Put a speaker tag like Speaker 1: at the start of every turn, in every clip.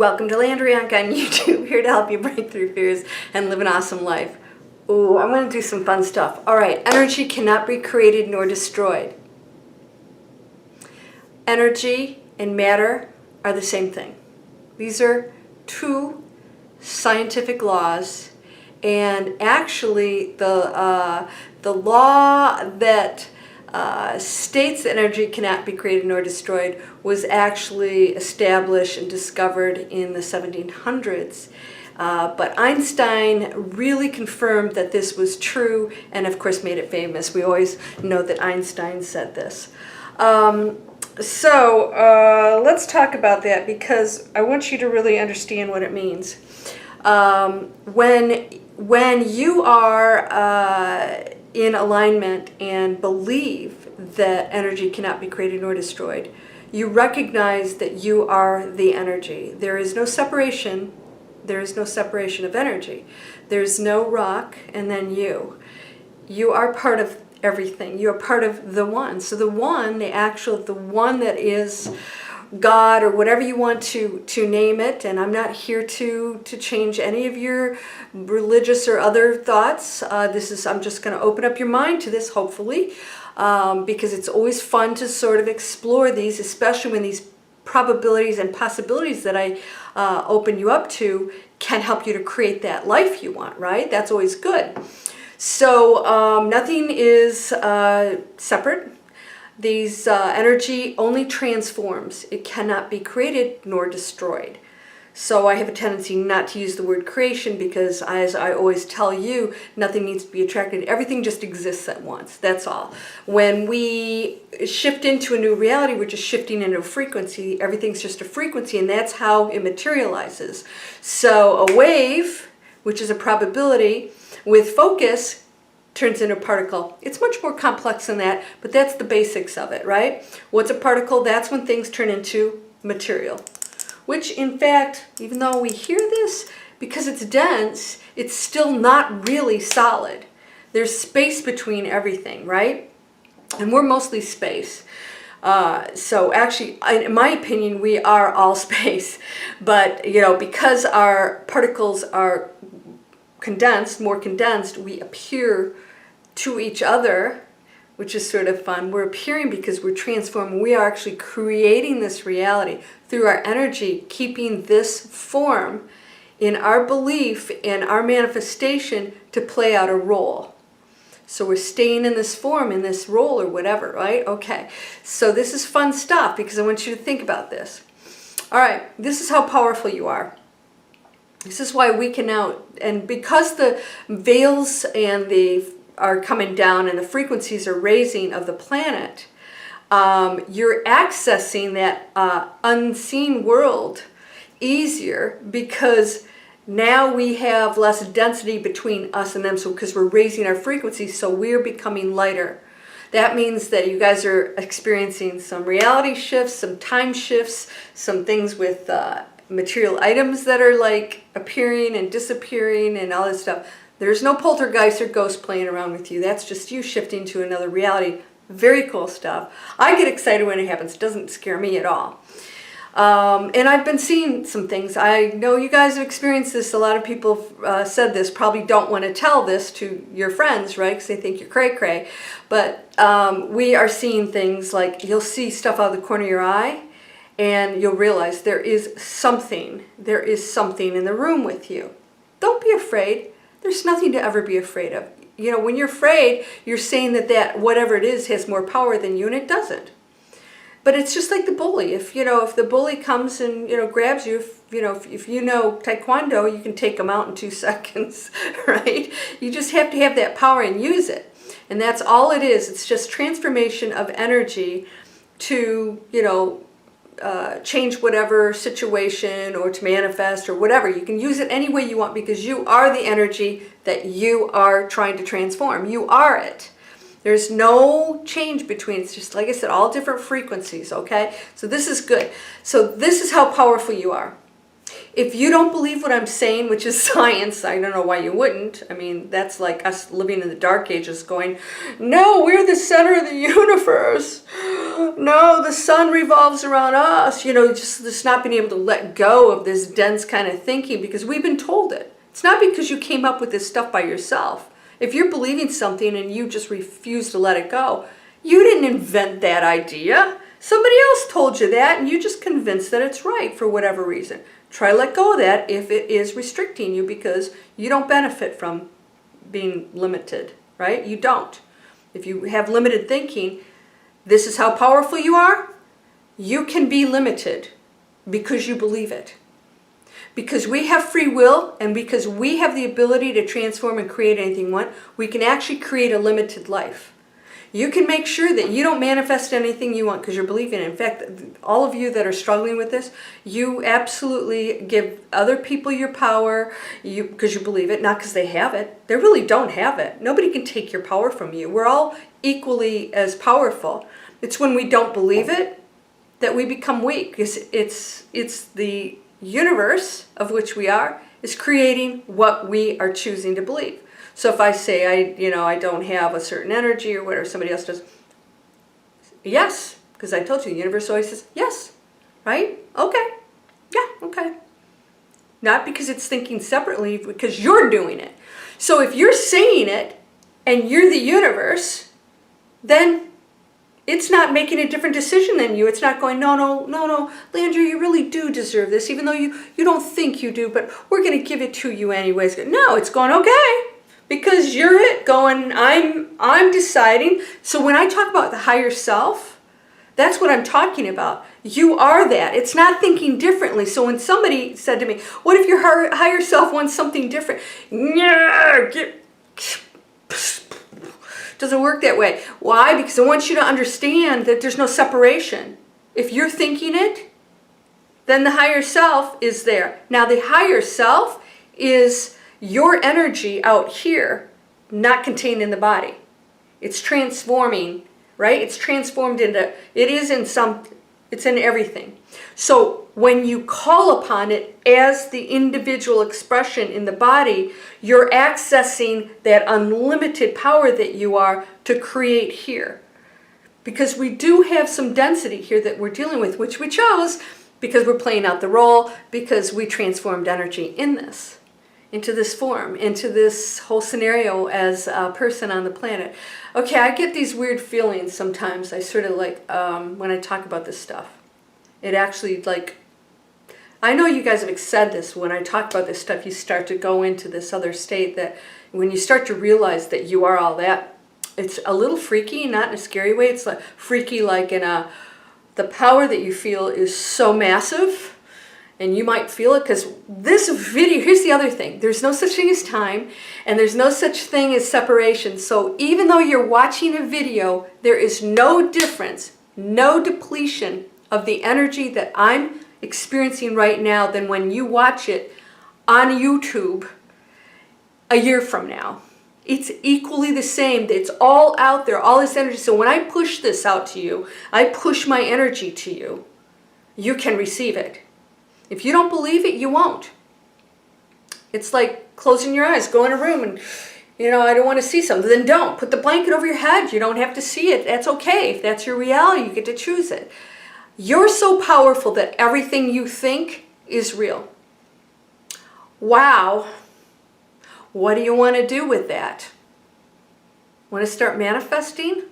Speaker 1: Welcome to Landria Onkka on YouTube, here to help you break through fears and live an awesome life. Ooh, I'm going to do some fun stuff. All right, energy cannot be created nor destroyed. Energy and matter are the same thing. These are two scientific laws, and actually the law that states that energy cannot be created nor destroyed was actually established and discovered in the 1700s. But Einstein really confirmed that this was true and of course made it famous. We always know that Einstein said this. Let's talk about that because I want you to really understand what it means. When you are in alignment and believe that energy cannot be created nor destroyed, you recognize that you are the energy. There is no separation. There is no separation of energy. There's no rock and then you. You are part of everything. You are part of the one. So the one, the one that is God or whatever you want to name it, and I'm not here to change any of your religious or other thoughts. I'm just going to open up your mind to this, hopefully, because it's always fun to sort of explore these, especially when these probabilities and possibilities that I open you up to can help you to create that life you want, right? That's always good. So nothing is separate. These energy only transforms. It cannot be created nor destroyed. So I have a tendency not to use the word creation because, as I always tell you, nothing needs to be attracted. Everything just exists at once. That's all. When we shift into a new reality, we're just shifting into a frequency. Everything's just a frequency, and that's how it materializes. So a wave, which is a probability, with focus, turns into a particle. It's much more complex than that, but that's the basics of it, right? What's a particle? That's when things turn into material. Which, in fact, even though we hear this, because it's dense, it's still not really solid. There's space between everything, right? And we're mostly space. So actually, in my opinion, we are all space. But, because our particles are condensed, more condensed, we appear to each other, which is sort of fun. We're appearing because we're transforming. We are actually creating this reality through our energy, keeping this form in our belief and our manifestation to play out a role. So we're staying in this form, in this role or whatever, right? Okay, so this is fun stuff because I want you to think about this. All right, this is how powerful you are. This is why we can now, and because the veils and are coming down and the frequencies are raising of the planet, you're accessing that unseen world easier because now we have less density between us and them. So because we're raising our frequencies, so we're becoming lighter. That means that you guys are experiencing some reality shifts, some time shifts, some things with material items that are like appearing and disappearing and all this stuff. There's no poltergeist or ghost playing around with you. That's just you shifting to another reality. Very cool stuff. I get excited when it happens. It doesn't scare me at all. And I've been seeing some things. I know you guys have experienced this. A lot of people said this, probably don't want to tell this to your friends, right? Because they think you're cray-cray. But we are seeing things like you'll see stuff out of the corner of your eye and you'll realize there is something in the room with you. Don't be afraid. There's nothing to ever be afraid of. When you're afraid, you're saying that whatever it is has more power than you, and it doesn't. But it's just like the bully. If the bully comes and grabs you, if you know Taekwondo, you can take them out in 2 seconds, right? You just have to have that power and use it, and that's all it is. It's just transformation of energy to change whatever situation or to manifest or whatever. You can use it any way you want because you are the energy that you are trying to transform. You are it. There's no change between. It's just, like I said, all different frequencies, okay? So this is good. So this is how powerful you are. If you don't believe what I'm saying, which is science, I don't know why you wouldn't. I mean, that's like us living in the dark ages going, no, we're the center of the universe. no, the sun revolves around us. Just not being able to let go of this dense kind of thinking because we've been told it. It's not because you came up with this stuff by yourself. If you're believing something and you just refuse to let it go, you didn't invent that idea. Somebody else told you that and you just convinced that it's right for whatever reason. Try to let go of that if it is restricting you because you don't benefit from being limited, right? You don't. If you have limited thinking, this is how powerful you are. You can be limited because you believe it. Because we have free will and because we have the ability to transform and create anything we want, we can actually create a limited life. You can make sure that you don't manifest anything you want because you're believing it. In fact, all of you that are struggling with this, you absolutely give other people your power because you believe it, not because they have it. They really don't have it. Nobody can take your power from you. We're all equally as powerful. It's when we don't believe it that we become weak. It's the universe of which we are is creating what we are choosing to believe. So if I say I don't have a certain energy or whatever somebody else does, yes, because I told you the universe always says yes, right? Okay, yeah, okay. Not because it's thinking separately, because you're doing it. So if you're saying it and you're the universe, then it's not making a different decision than you. It's not going, no, Landria, you really do deserve this, even though you don't think you do, but we're going to give it to you anyways. No, it's going, okay. Because you're it going, I'm deciding. So when I talk about the higher self, that's what I'm talking about. You are that. It's not thinking differently. So when somebody said to me, what if your higher self wants something different? Doesn't work that way. Why? Because I want you to understand that there's no separation. If you're thinking it, then the higher self is there. Now the higher self is your energy out here, not contained in the body. It's transforming, right? It's transformed into, it's in everything. So when you call upon it as the individual expression in the body, you're accessing that unlimited power that you are to create here. Because we do have some density here that we're dealing with, which we chose because we're playing out the role, because we transformed energy in this. Into this form, into this whole scenario as a person on the planet. Okay, I get these weird feelings sometimes. I sort of like, when I talk about this stuff. It actually I know you guys have said this, when I talk about this stuff, you start to go into this other state that when you start to realize that you are all that, it's a little freaky, not in a scary way. It's like freaky like in the power that you feel is so massive. And you might feel it because this video, here's the other thing. There's no such thing as time and there's no such thing as separation. So even though you're watching a video, there is no difference, no depletion of the energy that I'm experiencing right now than when you watch it on YouTube a year from now. It's equally the same. It's all out there, all this energy. So when I push this out to you, I push my energy to you. You can receive it. If you don't believe it, you won't. It's like closing your eyes, go in a room and, I don't want to see something. Then don't. Put the blanket over your head. You don't have to see it. That's okay. If that's your reality, you get to choose it. You're so powerful that everything you think is real. Wow. What do you want to do with that? Want to start manifesting?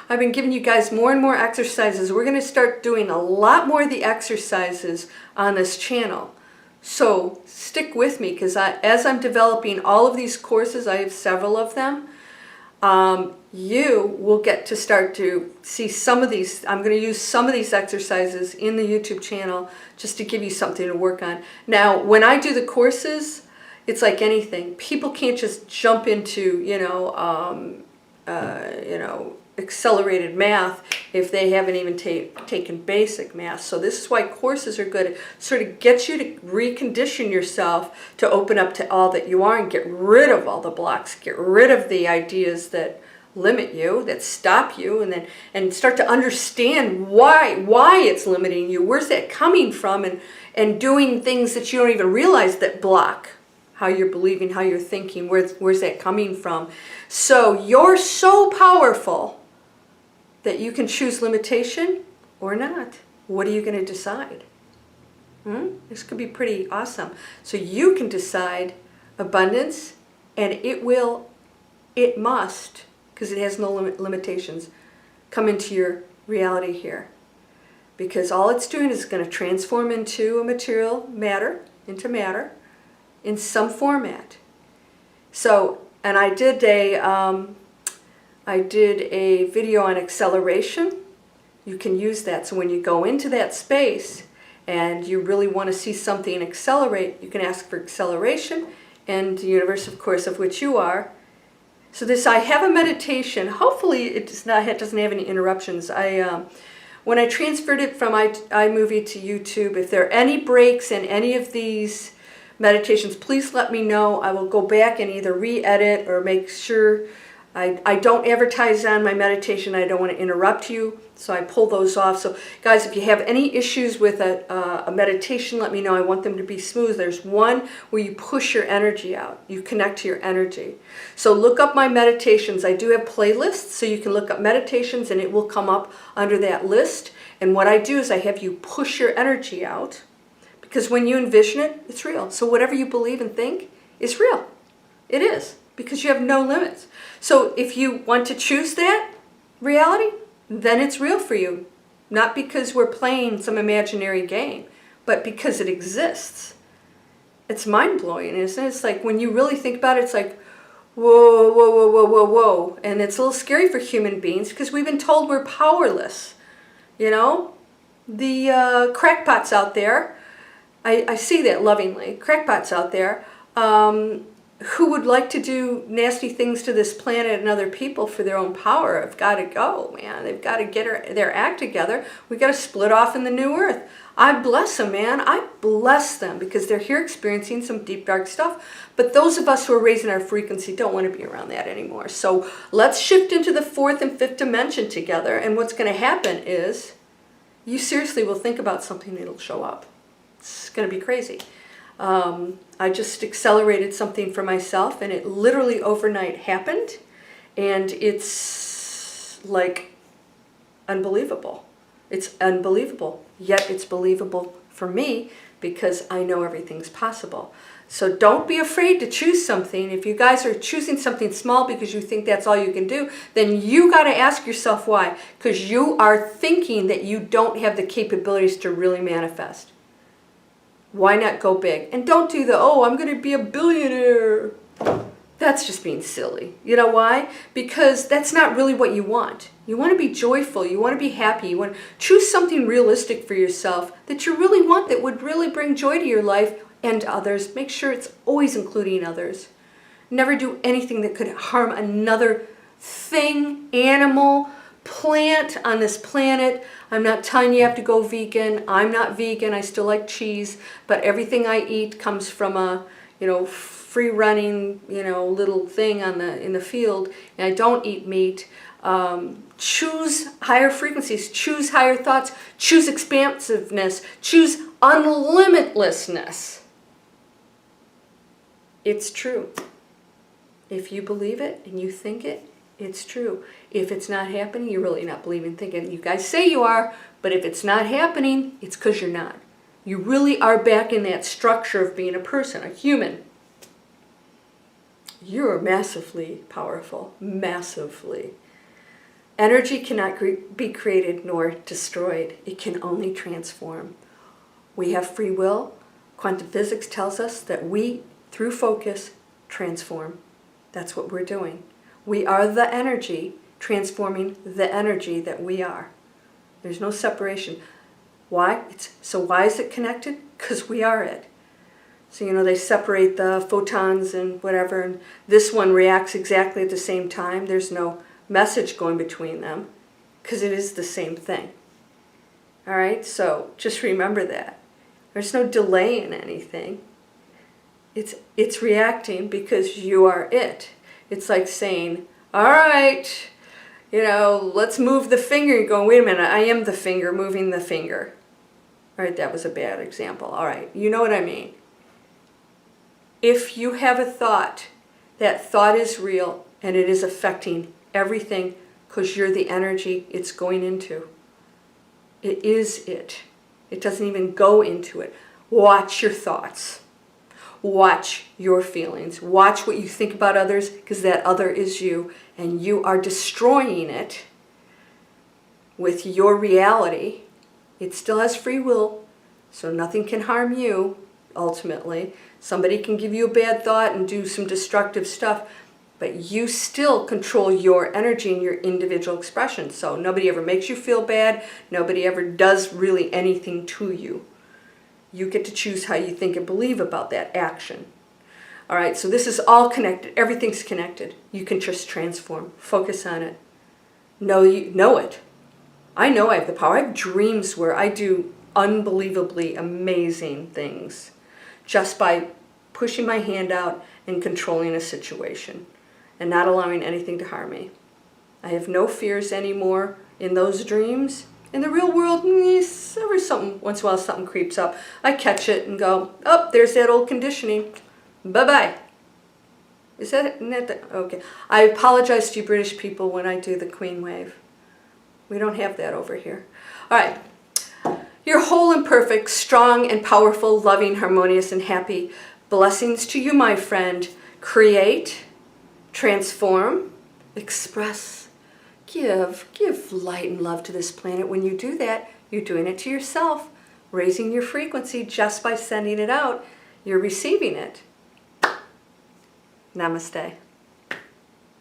Speaker 1: I've been giving you guys more and more exercises. We're going to start doing a lot more of the exercises on this channel. So stick with me because as I'm developing all of these courses, I have several of them, you will get to start to see some of these. I'm going to use some of these exercises in the YouTube channel just to give you something to work on. Now, when I do the courses, it's like anything. People can't just jump into, accelerated math if they haven't even taken basic math. So this is why courses are good. It sort of gets you to recondition yourself to open up to all that you are and get rid of all the blocks, get rid of the ideas that limit you, that stop you, and start to understand why it's limiting you. Where's that coming from? And doing things that you don't even realize that block how you're believing, how you're thinking, where's that coming from? So you're so powerful that you can choose limitation or not. What are you going to decide? This could be pretty awesome. So you can decide abundance, and it must, because it has no limitations, come into your reality here. Because all it's doing is going to transform into a material matter, into matter, in some format. So, and I did a video on acceleration. You can use that. So when you go into that space and you really want to see something accelerate, you can ask for acceleration, and the universe, of course, of which you are. So I have a meditation. Hopefully it doesn't have any interruptions. When I transferred it from iMovie to YouTube, if there are any breaks in any of these meditations, please let me know. I will go back and either re-edit or make sure. I don't advertise on my meditation. I don't want to interrupt you, so I pull those off. So guys, if you have any issues with a meditation, let me know. I want them to be smooth. There's one where you push your energy out. You connect to your energy. So look up my meditations. I do have playlists, so you can look up meditations and it will come up under that list. And what I do is I have you push your energy out, because when you envision it, it's real. So whatever you believe and think is real. It is, because you have no limits. So if you want to choose that reality, then it's real for you. Not because we're playing some imaginary game, but because it exists. It's mind-blowing, isn't it? It's like when you really think about it, it's like, whoa, whoa, whoa, whoa, whoa, whoa. And it's a little scary for human beings because we've been told we're powerless. You know, the crackpots out there, I see that lovingly, crackpots out there, who would like to do nasty things to this planet and other people for their own power have got to go, man. They've got to get their act together. We got to split off in the new earth. I bless them, man. I bless them because they're here experiencing some deep, dark stuff. But those of us who are raising our frequency don't want to be around that anymore. So let's shift into the 4th and 5th dimension together. And what's going to happen is you seriously will think about something and it'll show up. It's going to be crazy. I just accelerated something for myself, and it literally overnight happened, and it's like unbelievable. It's unbelievable, yet it's believable for me because I know everything's possible. So don't be afraid to choose something. If you guys are choosing something small because you think that's all you can do, then you got to ask yourself why, because you are thinking that you don't have the capabilities to really manifest. Why not go big? And don't do I'm going to be a billionaire. That's just being silly. You know why? Because that's not really what you want. You want to be joyful. You want to be happy. You want to choose something realistic for yourself that you really want, that would really bring joy to your life and to others. Make sure it's always including others. Never do anything that could harm another thing, animal, plant on this planet. I'm not telling you have to go vegan. I'm not vegan. I still like cheese, but everything I eat comes from a, free running, little thing in the field, and I don't eat meat. Choose higher frequencies, choose higher thoughts, choose expansiveness, choose unlimitlessness. It's true. If you believe it and you think it, it's true. If it's not happening, you're really not believing, thinking. You guys say you are, but if it's not happening, it's because you're not. You really are back in that structure of being a person, a human. You're massively powerful, massively. Energy cannot be created nor destroyed. It can only transform. We have free will. Quantum physics tells us that we, through focus, transform. That's what we're doing. We are the energy transforming the energy that we are. There's no separation. Why? Why is it connected? Because we are it. So, they separate the photons and whatever, and this one reacts exactly at the same time. There's no message going between them because it is the same thing. All right? So just remember that. There's no delay in anything. It's reacting because you are it. It's like saying, all right, let's move the finger. You're going, wait a minute, I am the finger moving the finger. All right, that was a bad example. All right, you know what I mean. If you have a thought, that thought is real and it is affecting everything because you're the energy it's going into. It is it. It doesn't even go into it. Watch your thoughts. Watch your feelings. Watch what you think about others, because that other is you, and you are destroying it with your reality. It still has free will, so nothing can harm you, ultimately. Somebody can give you a bad thought and do some destructive stuff, but you still control your energy and your individual expression. So nobody ever makes you feel bad. Nobody ever does really anything to you. You get to choose how you think and believe about that action. All right, so this is all connected. Everything's connected. You can just transform. Focus on it. Know it. I know I have the power. I have dreams where I do unbelievably amazing things just by pushing my hand out and controlling a situation and not allowing anything to harm me. I have no fears anymore in those dreams. In the real world, once in a while something creeps up. I catch it and go, oh, there's that old conditioning. Bye-bye. Is that it? Okay. I apologize to you British people when I do the Queen wave. We don't have that over here. All right. You're whole and perfect, strong and powerful, loving, harmonious, and happy. Blessings to you, my friend. Create, transform, express. Give light and love to this planet. When you do that, you're doing it to yourself, raising your frequency just by sending it out. You're receiving it. Namaste.